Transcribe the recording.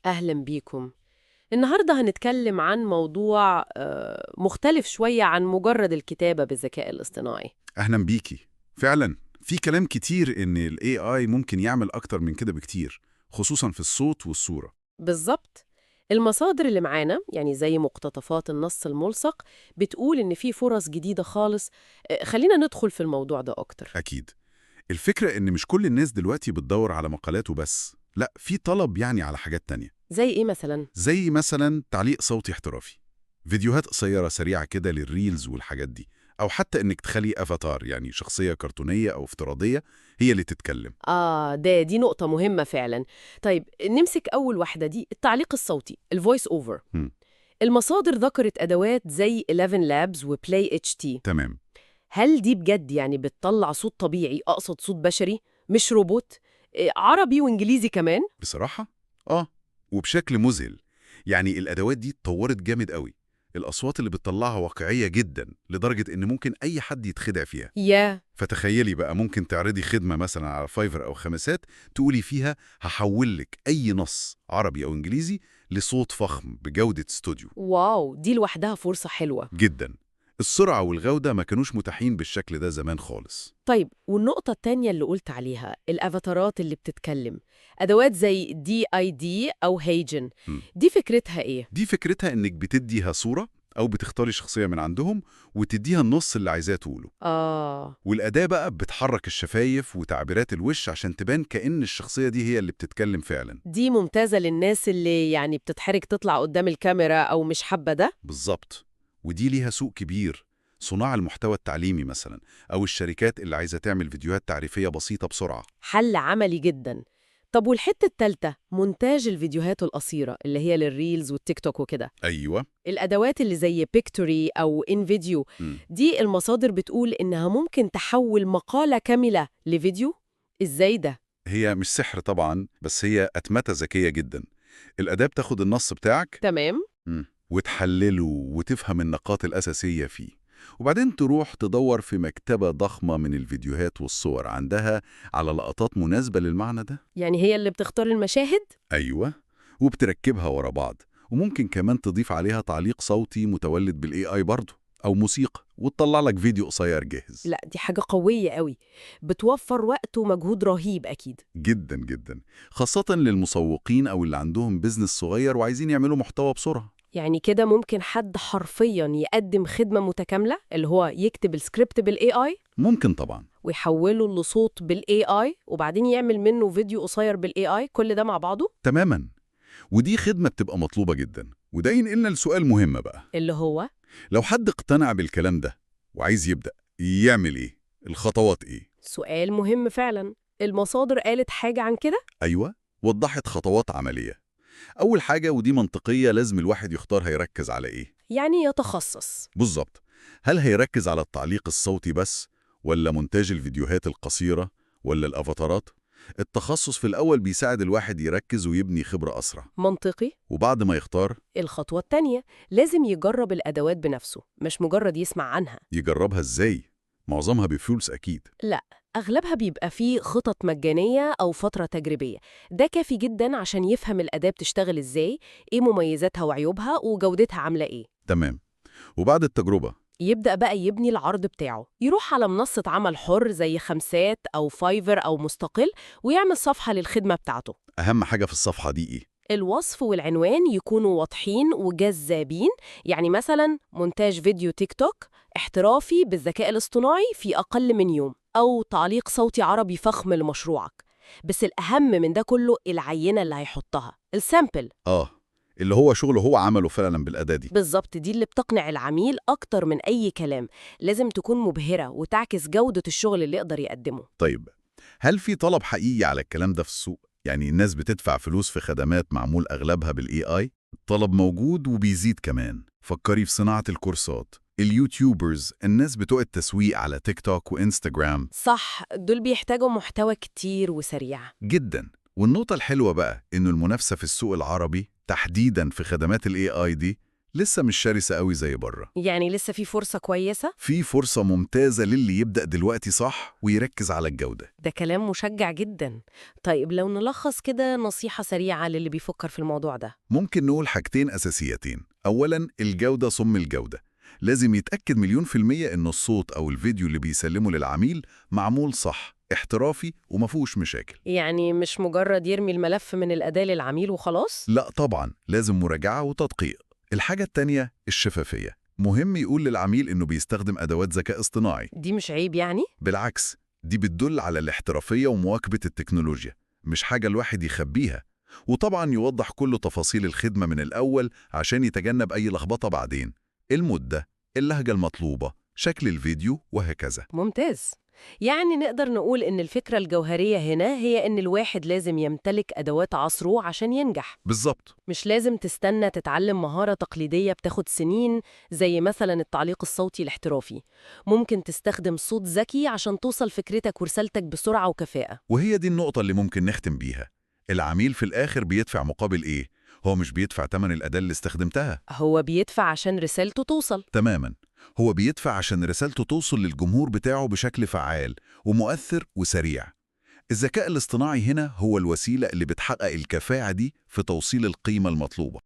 أهلا بيكم. النهاردة هنتكلم عن موضوع مختلف شوية عن مجرد الكتابة بالذكاء الاصطناعي. أهلا بيكي. فعلا في كلام كتير إن ال AI ممكن يعمل أكتر من كده بكتير، خصوصا في الصوت والصورة. بالظبط. المصادر اللي معانا يعني زي مقتطفات النص الملصق بتقول إن في فرص جديدة خالص. خلينا ندخل في الموضوع ده أكتر. أكيد. الفكرة إن مش كل الناس دلوقتي بتدور على مقالات وبس، لا، في طلب يعني على حاجات تانية، زي إيه مثلا؟ زي مثلا تعليق صوتي احترافي، فيديوهات قصيرة سريعة كده للريلز والحاجات دي، أو حتى إنك تخلي أفاتار، يعني شخصية كرتونية أو افتراضية هي اللي تتكلم. دي نقطة مهمة فعلا. طيب نمسك أول واحدة دي، التعليق الصوتي، الفويس أوفر. هم. المصادر ذكرت أدوات زي 11 لابز وبلاي اتش تي. تمام. هل دي بجد يعني بتطلع صوت طبيعي، أقصد صوت بشري مش روبوت؟ عربي وإنجليزي كمان؟ بصراحة وبشكل مذهل. يعني الأدوات دي اتطورت جامد قوي، الأصوات اللي بتطلعها واقعية جدا لدرجة إن ممكن أي حد يتخدع فيها. يا فتخيلي بقى، ممكن تعرضي خدمة مثلا على فايفر أو خمسات، تقولي فيها هحول لك أي نص عربي أو إنجليزي لصوت فخم بجودة استوديو. واو، دي لوحدها فرصة حلوة. جدا. السرعة والجودة ما كانوش متاحين بالشكل ده زمان خالص. طيب والنقطة التانية اللي قلت عليها، الأفاتارات اللي بتتكلم، أدوات زي دي آي دي أو هيجن، م. دي فكرتها إيه؟ دي فكرتها إنك بتديها صورة أو بتختاري شخصية من عندهم وتديها النص اللي عايزاه تقوله. آه والأداة بقى بتحرك الشفايف وتعبيرات الوش عشان تبان كأن الشخصية دي هي اللي بتتكلم فعلا. دي ممتازة للناس اللي يعني بتتحرك تطلع قدام الكاميرا أو مش حابة ده؟ بالظبط. ودي ليها سوق كبير، صناع المحتوى التعليمي مثلا، أو الشركات اللي عايزة تعمل فيديوهات تعريفية بسيطة بسرعة. حل عملي جدا. طب والحتة التالتة، مونتاج الفيديوهات القصيرة اللي هي للريلز والتيك توك وكده، أيوة. الأدوات اللي زي بيكتوري أو إنفيديو، م. دي المصادر بتقول إنها ممكن تحول مقالة كاملة لفيديو. إزاي ده؟ هي مش سحر طبعا، بس هي أتمتة ذكية جدا. الأداة بتاخد النص بتاعك تمام؟ وتحلله وتفهم النقاط الأساسية فيه، وبعدين تروح تدور في مكتبة ضخمة من الفيديوهات والصور عندها على لقطات مناسبة للمعنى ده. يعني هي اللي بتختار المشاهد؟ أيوة. وبتركبها ورا بعض، وممكن كمان تضيف عليها تعليق صوتي متولد بالاي اي برضه، أو موسيقى، وتطلع لك فيديو قصير جاهز. لا دي حاجة قوية قوي، بتوفر وقت ومجهود رهيب أكيد. جدا جدا، خاصة للمسوقين أو اللي عندهم بيزنس صغير وعايزين يعملوا محتوى بسرعة. يعني كده ممكن حد حرفيا يقدم خدمة متكاملة، اللي هو يكتب السكريبت بالاي اي ممكن طبعا. ويحوله لصوت بالاي اي وبعدين يعمل منه فيديو قصير بالاي اي، كل ده مع بعضه. تماما. ودي خدمة بتبقى مطلوبة جدا، وده ينقلنا لسؤال مهم بقى. اللي هو لو حد اقتنع بالكلام ده وعايز يبدأ، يعمل ايه؟ الخطوات ايه؟ سؤال مهم فعلا. المصادر قالت حاجة عن كده؟ أيوة، وضحت خطوات عملية. أول حاجة، ودي منطقية، لازم الواحد يختار هيركز على إيه. يعني يتخصص. بالظبط. هل هيركز على التعليق الصوتي بس، ولا مونتاج الفيديوهات القصيرة، ولا الأفاتارات؟ التخصص في الأول بيساعد الواحد يركز ويبني خبرة أسرع. منطقي. وبعد ما يختار، الخطوة التانية، لازم يجرب الأدوات بنفسه، مش مجرد يسمع عنها. يجربها إزاي؟ معظمها بفلوس أكيد. لا، أغلبها بيبقى فيه خطط مجانية أو فترة تجريبية. ده كافي جدا عشان يفهم الأداة بتشتغل إزاي، إيه مميزاتها وعيوبها وجودتها عاملة إيه. تمام. وبعد التجربة، يبدأ بقى يبني العرض بتاعه، يروح على منصة عمل حر زي خمسات أو فايفر أو مستقل ويعمل صفحة للخدمة بتاعته. أهم حاجة في الصفحة دي إيه؟ الوصف والعنوان يكونوا واضحين وجذابين، يعني مثلا مونتاج فيديو تيك توك احترافي بالذكاء الاصطناعي في أقل من يوم، أو تعليق صوتي عربي فخم لمشروعك. بس الأهم من ده كله العينة اللي هيحطها، السامبل. اللي هو شغله هو عمله فعلا بالأداة دي. بالظبط، دي اللي بتقنع العميل أكتر من أي كلام. لازم تكون مبهرة وتعكس جودة الشغل اللي يقدر يقدمه. طيب، هل في طلب حقيقي على الكلام ده في السوق؟ يعني الناس بتدفع فلوس في خدمات معمول أغلبها بالاي اي؟ الطلب موجود وبيزيد كمان. فكري في صناعة الكورسات، اليوتيوبرز، الناس بتوع التسويق على تيك توك وإنستجرام. صح، دول بيحتاجوا محتوى كتير وسريع. جدا. والنقطة الحلوة بقى إنه المنافسة في السوق العربي تحديدا في خدمات الاي اي دي لسه مش شرسة قوي زي بره. يعني لسه في فرصة كويسة؟ في فرصة ممتازة للي يبدأ دلوقتي صح ويركز على الجودة. ده كلام مشجع جدا. طيب لو نلخص كده نصيحة سريعة للي بيفكر في الموضوع ده. ممكن نقول حاجتين أساسيتين. أولاً، الجودة صم الجودة. لازم يتأكد 100% إن الصوت أو الفيديو اللي بيسلمه للعميل معمول صح، احترافي ومفهوش مشاكل. يعني مش مجرد يرمي الملف من الأداة للعميل وخلاص؟ لا طبعاً، لازم مراجعة وتدقيق. الحاجة التانية الشفافية. مهم يقول للعميل إنه بيستخدم أدوات ذكاء اصطناعي. دي مش عيب يعني؟ بالعكس، دي بتدل على الاحترافية ومواكبة التكنولوجيا، مش حاجة الواحد يخبيها. وطبعاً يوضح كل تفاصيل الخدمة من الأول عشان يتجنب أي لخبطة بعدين. المدة، اللهجة المطلوبة، شكل الفيديو وهكذا. ممتاز. يعني نقدر نقول إن الفكرة الجوهرية هنا هي إن الواحد لازم يمتلك أدوات عصره عشان ينجح. بالظبط. مش لازم تستنى تتعلم مهارة تقليدية بتاخد سنين زي مثلا التعليق الصوتي الاحترافي. ممكن تستخدم صوت ذكي عشان توصل فكرتك ورسالتك بسرعة وكفاءة. وهي دي النقطة اللي ممكن نختم بيها. العميل في الآخر بيدفع مقابل إيه؟ هو مش بيدفع تمن الأداة اللي استخدمتها. هو بيدفع عشان رسالته توصل. تماماً. هو بيدفع عشان رسالته توصل للجمهور بتاعه بشكل فعال ومؤثر وسريع. الذكاء الاصطناعي هنا هو الوسيلة اللي بتحقق الكفاءة دي في توصيل القيمة المطلوبة.